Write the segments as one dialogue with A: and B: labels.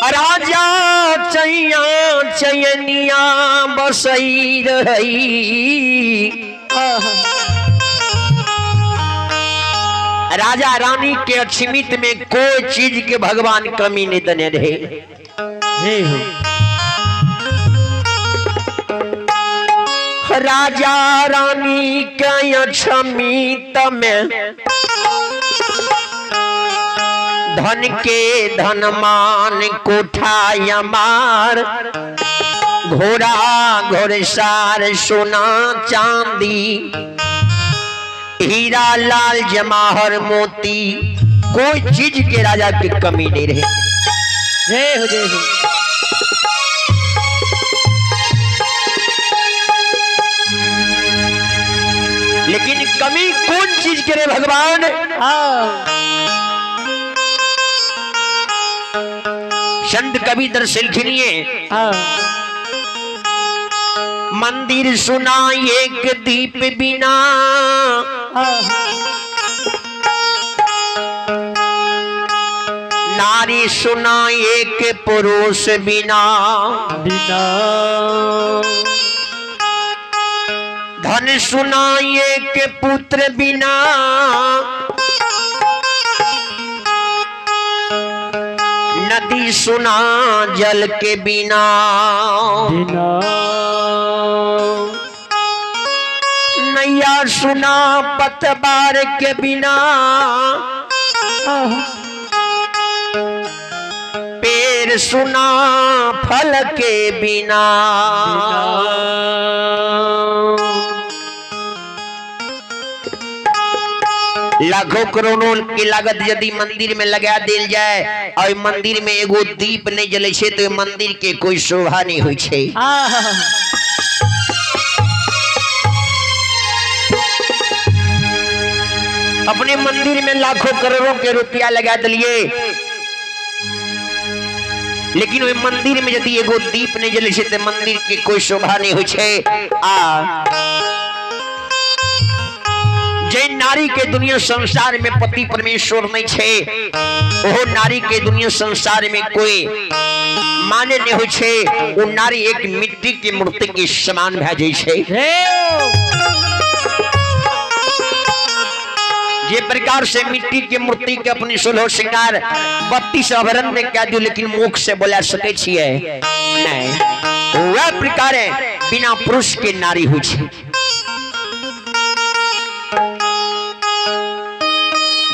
A: राजा चैया चयनिया बसई रही। राजा रानी के अक्षमित में कोई चीज के भगवान कमी नहीं देने रहे। राजा रानी के अक्षमित में धन के धनमान कोठा यमार घोड़ा घोड़सार सोना चांदी हीरा लाल जमाहर मोती कोई चीज के राजा की कमी नहीं रहे। जय हो जय हो। लेकिन कमी कौन चीज के रे भगवान? संत कवि दर्शन खिनिए मंदिर सुना एक दीप बिना नारी सुना एक पुरुष बिना धन सुना एक पुत्र बिना नदी सुना जल के बिना नैया सुना पतवार के बिना पेड़ सुना फल के बिना लाखों करोड़ों की लागत यदि मंदिर में लगा दिल जाए और मंदिर में एगो दीप नहीं जले छे तो मंदिर के कोई शोभा नहीं होई छे। अपने मंदिर में लाखों करोड़ों के रुपया लगा दिलिए लेकिन वो मंदिर में यदि एगो दीप नहीं जले छे तो मंदिर के कोई शोभा नहीं होई छे। जे नारी के दुनिया संसार में पति परमेश्वर नहीं छे वो नारी के दुनिया संसार में कोई माने नहीं हो छे। वो नारी एक मिट्टी की मूर्ति के समान भेजे छे। ये प्रकार से मिट्टी की मूर्ति के अपनी सोलह श्रृंगार 32 आभरण में क्या दियो लेकिन मुख से बोला सके छिए नहीं। वह प्रकार बिना पुरुष के नारी हो छे।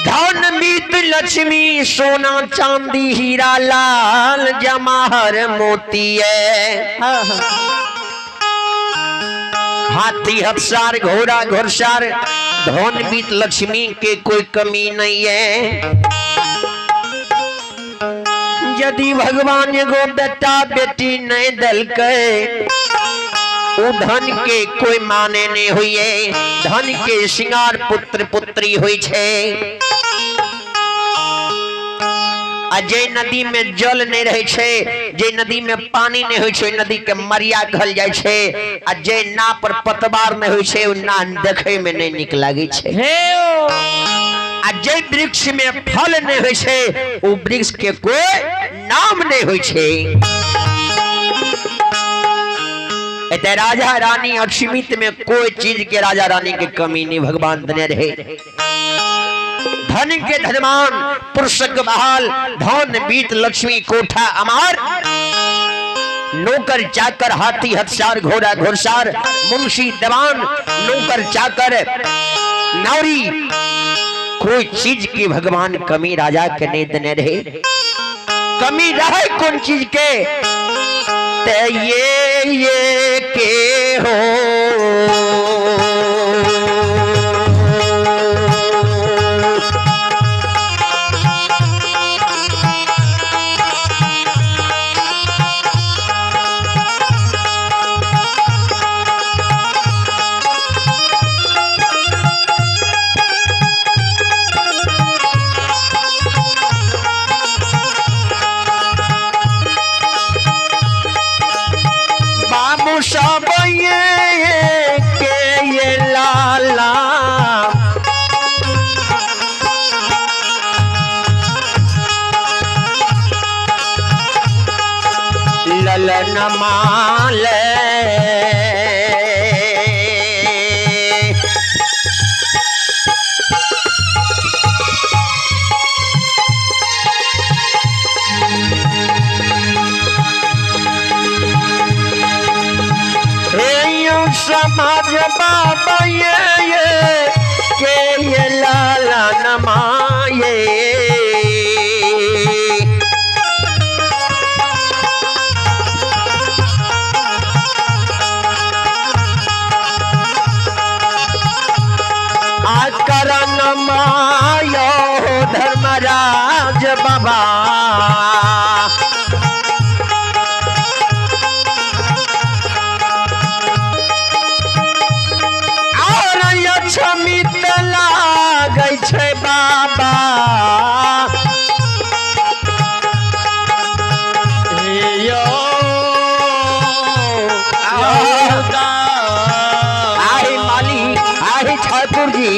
A: धन मीत लक्ष्मी सोना चांदी हीरा लाल जमाहर मोती हाथी हथसार घोड़ा घोड़सार धन मीत लक्ष्मी के कोई कमी नहीं है। यदि भगवान एगो बेटा बेटी नहीं दल के वो धन के कोई माने नहीं हुई है। धन के सिंगार पुत्र पुत्री हुई छे। जे नदी में जल नहीं रहे छे जे नदी में पानी नहीं होय छे नदी के मरिया कहल जाय छे। आ जे ना पर पतवार नहीं होय छे उ ना देखे में नहीं निक लागे छे। आ जे वृक्ष में फल नहीं होय छे उ वृक्ष के कोई नाम नहीं होय छे। एते राजा रानी अक्षमित में कोई चीज के राजा रानी के कमी नहीं भगवान देने रहे। धन के धनमान पुरुषक बहाल धन बीत लक्ष्मी कोठा अमार नौकर चाकर हाथी हथसार घोड़ा घोड़सार मुंशी दीवान नौकर चाकर नौरी कोई चीज की भगवान कमी राजा के नहीं देने रहे। कमी रहे कौन चीज के ते ये के हो सब ये ललन माले समाज बाबा ये के ये लालन माये आकरण मायो धर्मराज बाबा छमित लागै छै बाबा यो आही मालिक आही ठाकुर जी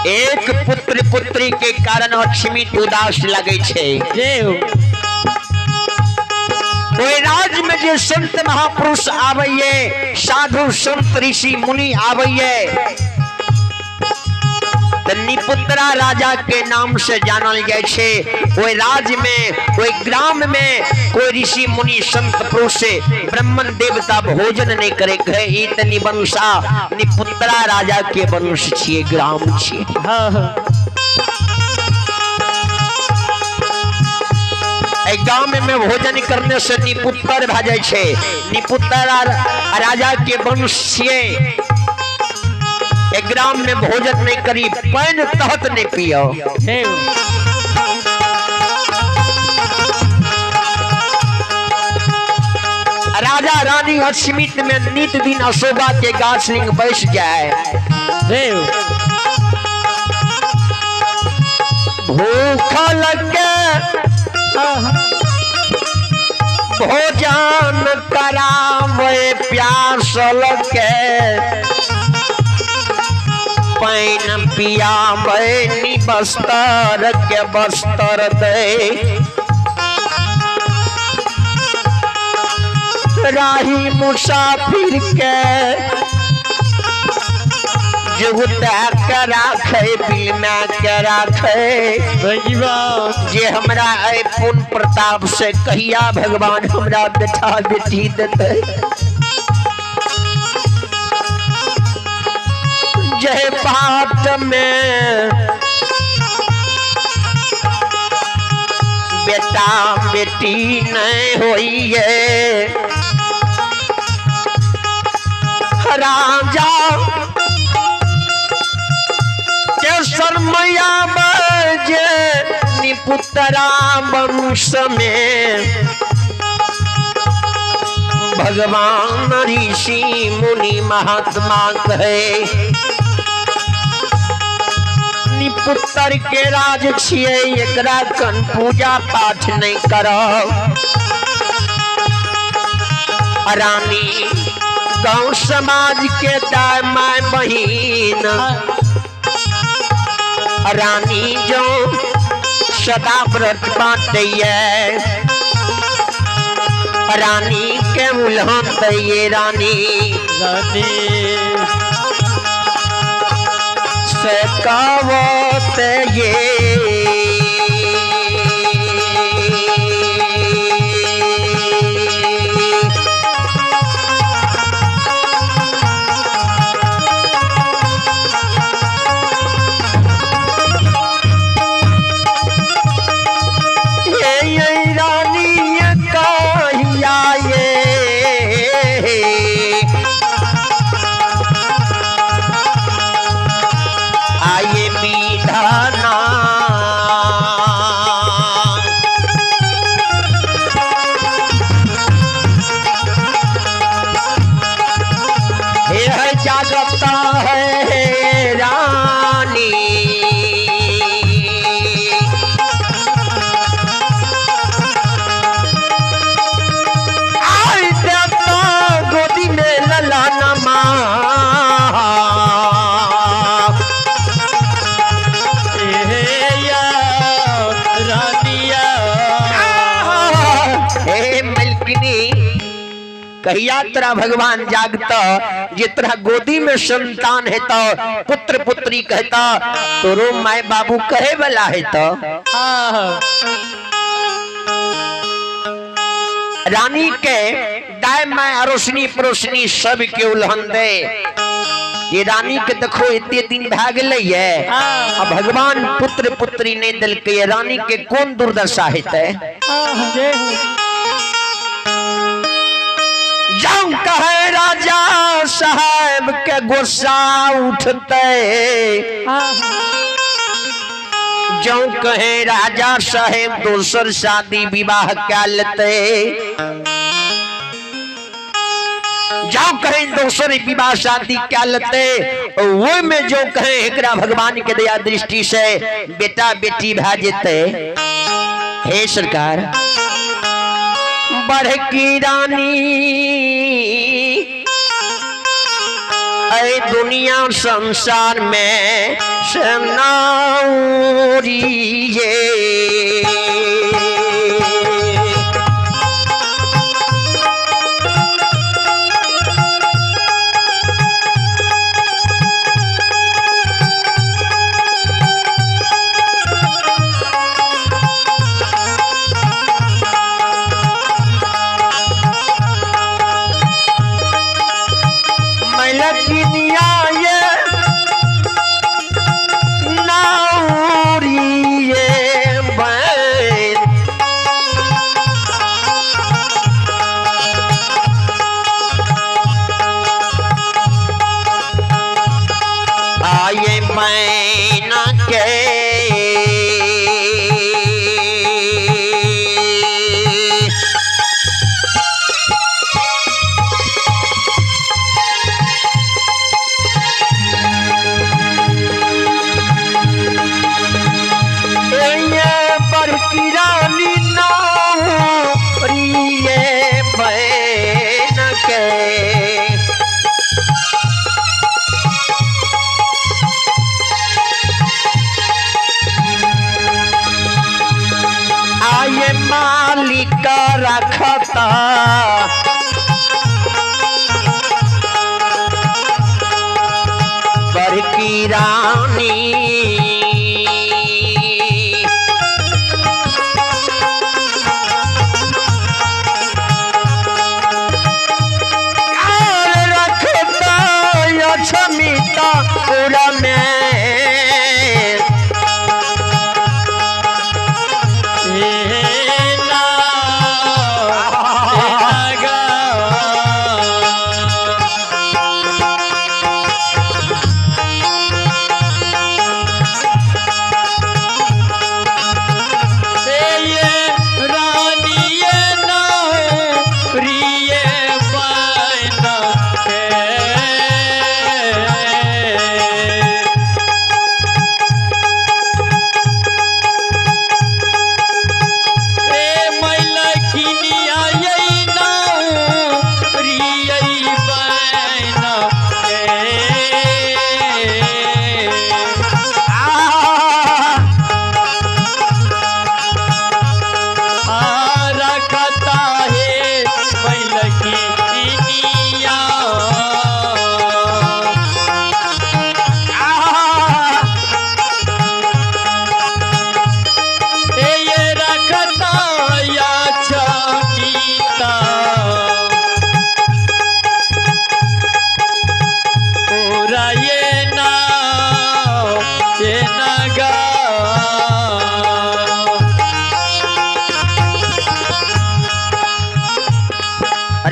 A: एक पुत्र पुत्री के कारण अक्षमित उदास लगे छे कोई राज्य में जे संत महापुरुष आबैये साधु संत ऋषि मुनि आबैये निपुत्रा राजा के नाम से जानल जाय छे कोई राज्य में कोई ग्राम में कोई ऋषि मुनि संत पुरुष से ब्राह्मण देवता भोजन नहीं करे ई तनी वंशा निपुत्रा राजा के वंश छिए ग्राम छिए गांव में भोजन करने से निपुत्र भ जाय छे निपुत्रा राजा के वंश छिए ग्राम में भोजन नहीं करी पैन तहत नहीं पियो राजा रानी अक्षमित में नित दिन अशोभा के गाछ लिंग बैठ जाए भूखल के भोजन करावे प्यासल के पैन पियावे बस्तर के बस्तर दे राही मुसाफिर के जुगता के राखे बिलमा के राखे जे हमरा पुण्य प्रताप से कहिया भगवान हमरा बेटा बेटी देते जय बाट में बेटा बेटी नहीं होइए राजा शर्मया बजे निपुतरा वंश में भगवान ऋषि मुनि महात्मा कहे निपुत्र के राज छिए एकरा कन पूजा पाठ नहीं करब। रानी गांव समाज के दाय माय बहिन रानी जो सदा व्रत बाटे रानी के उल्हन दिए रानी से कवत कहिया तेरा भगवान जागता जितना गोदी में संतान है तो पुत्र पुत्री कहता तोरो माय बाबू कहे वाला है तो रानी के दाय माय अरोसनी परोसनी सब के उल्हन दे ये रानी के देखो इतने दिन भाग है अब भगवान पुत्र पुत्री ने दिल के रानी के कौन दुर्दशा है जाऊं कहे राजा साहब के गुस्सा उठते जो कहे राजा साहब दूसर शादी विवाह क्या लेते जाओ कहे दूसर विवाह शादी क्या लेते वो में जो कहे एकरा भगवान के दया दृष्टि से बेटा बेटी भाजते। हे सरकार बढ़ की रानी ऐ दुनिया संसार में सनाउरी रखता बड़की रानी रखता यक्षमिता पूरा में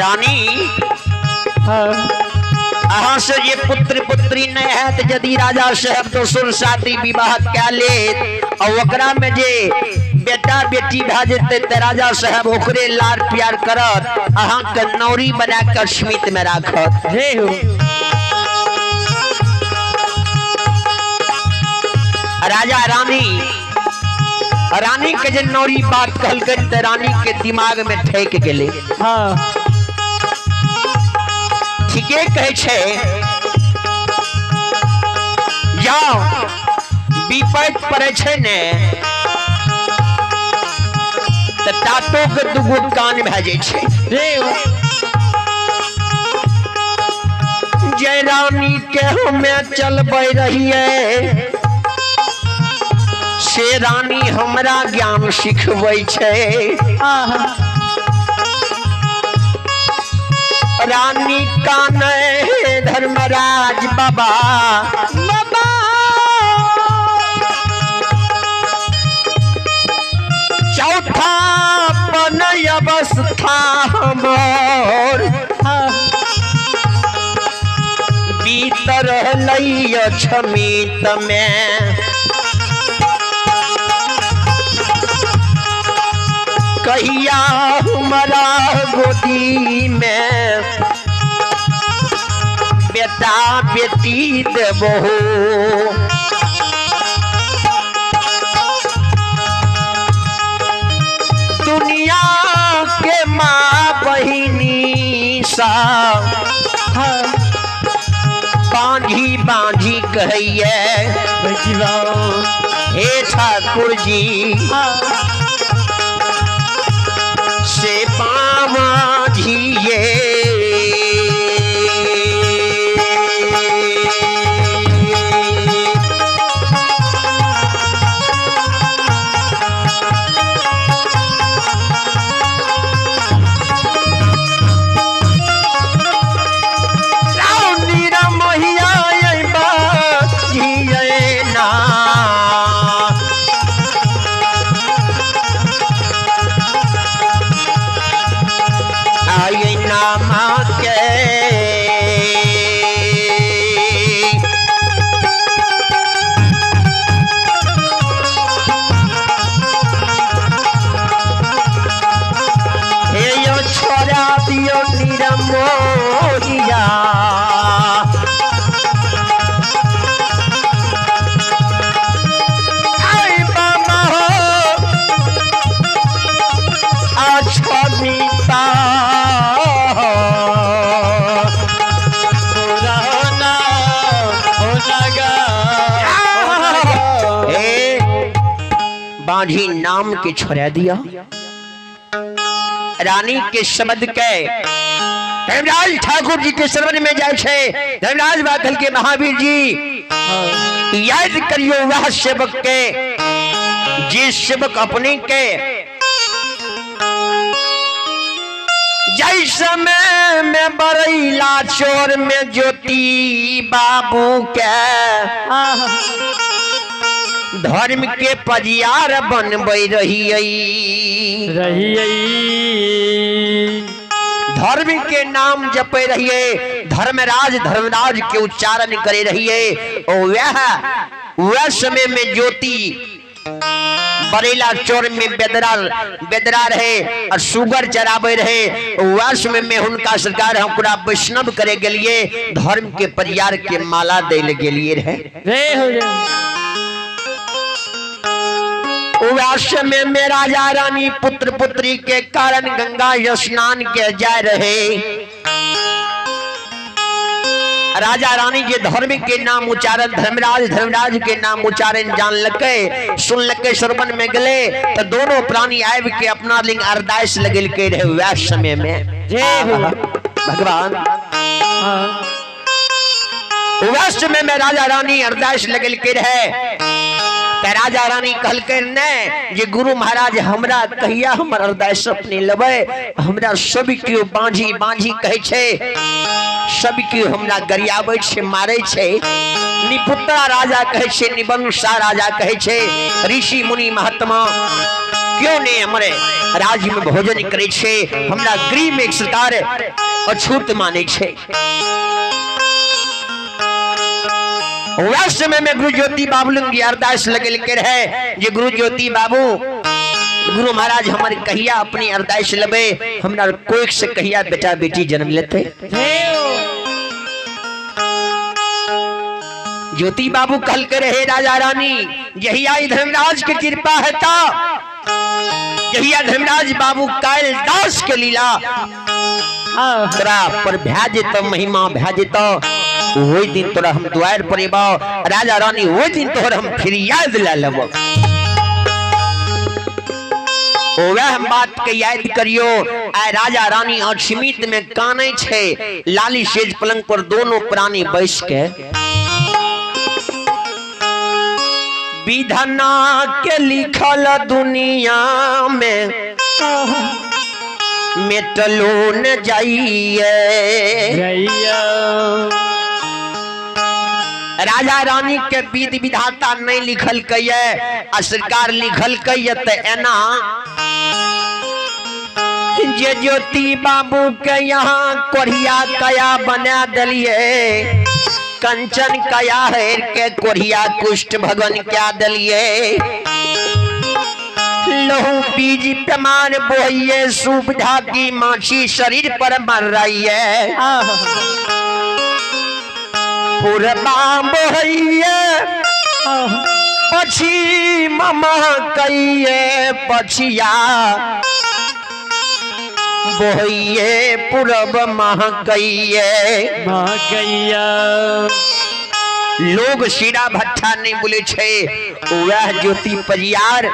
A: रानी अहाँ से ये पुत्र पुत्री नहीं है तो यदि राजा साहब तो सुर शादी विवाह क्या ले और ओकरा में जे बेटा बेटी भा जेते तो राजा साहब ओकरे लाड प्यार करत अहाँ के नौरी बना कर स्मित में राखत हे हो। राजा रानी के जे नौरी बात कहल गई तो रानी के दिमाग में ठेक गेले। हाँ ठीके कहे छे जाओ विपद पड़े छे ने तो टाटो के दुगो कान भेजे छे जय रानी के हमें चलबे रहिए से रानी हमरा ज्ञान सिखबै छे। रानी काने धर्मराज बाबा बाबा चौथा पन अवस्था हमर भीतर लैय छमित में कहिया हमारा गोदी में बेटा बेटी देबो दुनिया के माँ बहिनी सा बांझी बांझी कहिए हे ठाकुर जी से पावा झिए बांझी नाम के छोड़ा दिया। रानी के शब्द के धर्मराज ठाकुर जी के शरण में जाए छे। धर्मराज बाखल के महावीर जी याद करियो वह सेवक के जिस सेवक अपने के जैसे समय में बरैला चोर में ज्योति बाबू के धर्म के पजियार बनबई रही धर्म के नाम जपे रहिए धर्मराज के उच्चारण करे रहिए और वह समय में ज्योति बरेला चोर में बेदरा रहे और सुगर चराबे रहे वह समय में उनका सरकार हमरा वैष्णव करे गेलिए धर्म के परिवार के माला दे गेलिए रहे। समय में राजा रानी पुत्र पुत्री के कारण गंगा स्नान के जा रहे। राजा रानी के धर्म के नाम उच्चारण धर्मराज के नाम उच्चारण जान लगे सुन लगे श्रवण में गले तो दोनों प्राणी आयब के अपना लिंग अरदास लगल के रहे। वह समय में जय हो भगवान वह समय में राजा रानी अरदास लगल के रहे। राजा रानी कहल ने जे गुरु महाराज हमरा कहिया हमर अरदास अपने लेबे हमरा सब के बांझी बांझी कहे छे सब के हमरा गरियाबे छे मारे छे निपुत्रा राजा कहे छे निबंसा राजा कहे छे ऋषि मुनि महात्मा क्यों नहीं हमारे राज्य में भोजन करे छे, हमरा गृह में एक सरकार अछूत माने छे। वह समय में गुरु ज्योति बाबू की अरदास लगे लिखे रहे, जे गुरु ज्योति बाबू गुरु महाराज हमारे कहिया अपनी अरदास लबे, हमरा कोई से कहिया बेटा बेटी जन्म लेते। ज्योति बाबू कल के रहे राजा रानी, यही आई धर्मराज की कृपा है ता, यही धर्मराज बाबू काल दास के लीला पर भ्याजित महिमा भ्याजित, वही दिन तोरा हम द्वार पर एबो राजा रानी, वही दिन तोहर हम फिर याद ला लेबो। वह बात के याद करियो, आ राजा रानी अक्षमित में काने छे, लाली सेज पलंग पर दोनों प्राणी बैठ के विधना के लिखल दुनिया में मेटलो न जाइए। राजा रानी के विधि विधाता नहीं लिखल कहिए, आ सरकार लिखल कहिए तो एना जे ज्योति बाबू के यहाँ कोढ़िया कया बना दिलिए, कंचन कया है के कोढ़िया कुष्ठ भगवान क्या दलिए, लहू बीज प्रमाण बोहिए, सुविधा की माछी शरीर पर मर रही है, पूर्वा बोहिए पछी ममा कहिए, पछिया बोहिए पूरब महकइए। लोग शीरा भट्ठा नहीं बोले छे, वह ज्योति परियार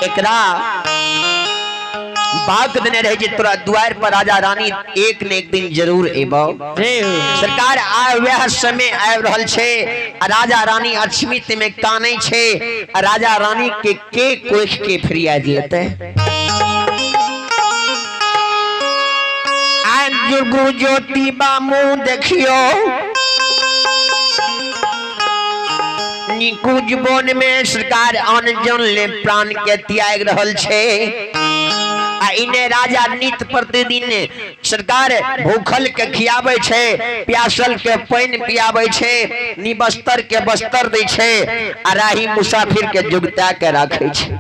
A: एकरा बाग देने रहे, तोरा द्वार पर राजा रानी एक न एक दिन जरूर एबो। सरकार आ वह समय आब रहल छे, राजा रानी अक्षमित में काने छे, राजा रानी के कोख के फरियाद लेते। गुरु ज्योति बामू देखियो, निकुंज वन में सरकार अन्न जन ले प्राण के त्याग रहल छे, आ इन्हें राजा नित प्रतिदिन सरकार भूखल के खियाबे छे, प्यासल के पानी पियाबे छे, निबस्तर के बस्तर दे छे, आ राही मुसाफिर के जुगता के राखे छे।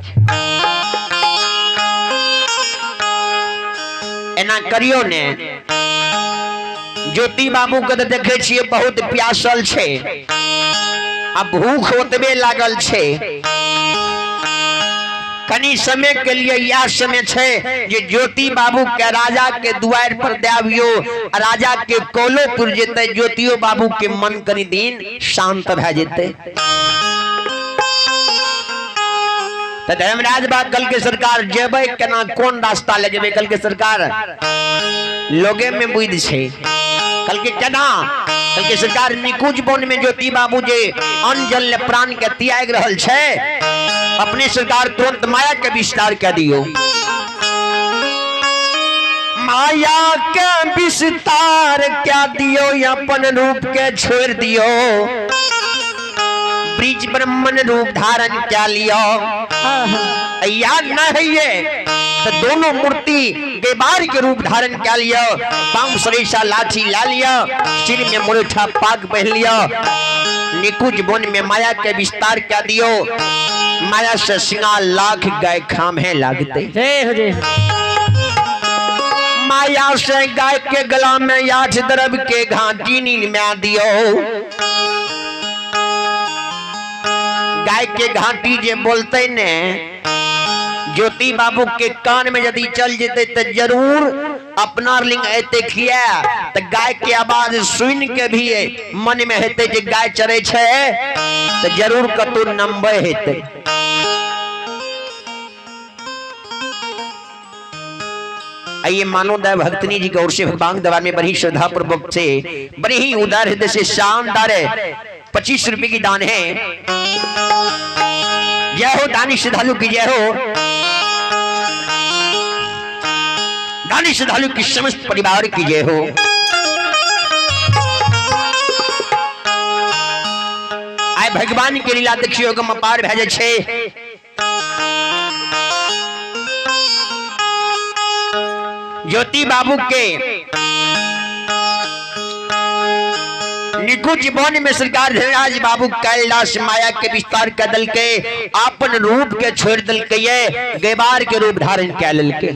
A: एना करियो ने, ज्योति बाबू के देखे छिए बहुत प्यासल छे, आ भूख ओतबे लागल छे, कनी समय के लिए यह समय छे जे ज्योति बाबू के राजा के द्वार पर देवियो, राजा के कोलो पुर जेते, ज्योतियो बाबू के मन कनी दिन शांत भ जेते। धर्मराज बात कल के सरकार जेबे केना, कौन रास्ता ले जेबे, कल के सरकार लोगे में बुझ छे, कल के केना, कल के सरकार निकुंज वन में ज्योति बाबू जे अन्न जल ले प्राण के त्याग रहल छे, अपने सरकार तुरंत माया के विस्तार कर दियो, माया के विस्तार क्या दियो, अपन रूप के छोड़ दियो, ब्रिज ब्रह्मन रूप धारण क्या लियो। याद न है ये तो दोनों मूर्ति गेबार के रूप धारण क्या लिया, पांव सरेसा लाठी ला लिया, सिर में मुरठा पाग पहन लिया, निकुंज वन में माया के विस्तार क्या दियो, माया से सिंगार लाख गाय खामे लागते, माया से गाय के गला में 8 दरब के घाटी नील में दियो, गाय के घाटी जे बोलते ने ज्योति बाबू के कान में यदि चल जेते तो जरूर अपना लिंग एते किया, तो गाय के आवाज सुन के भी मन में हेते जे गाय चरे छे तो जरूर कतु नंबे हेते। आइए मानो दया भक्तनी जी की ओर से भगवान दरबार में बड़ी श्रद्धा पूर्वक से बड़ी ही उदार हृदय से शानदार 25 रुपए की दान है। जय हो दानी श्रद्धालु की जय हो, दानी श्रद्धालु की समस्त परिवार की जय हो। आए भगवान के लीला देखियो गम अपार भेजे छे। ज्योति बाबू के निकुंज वन में सरकार धनराज बाबू कैलाश माया के विस्तार कर दल के अपन रूप के छोड़ दल के ये गेबार के रूप धारण कर लेल के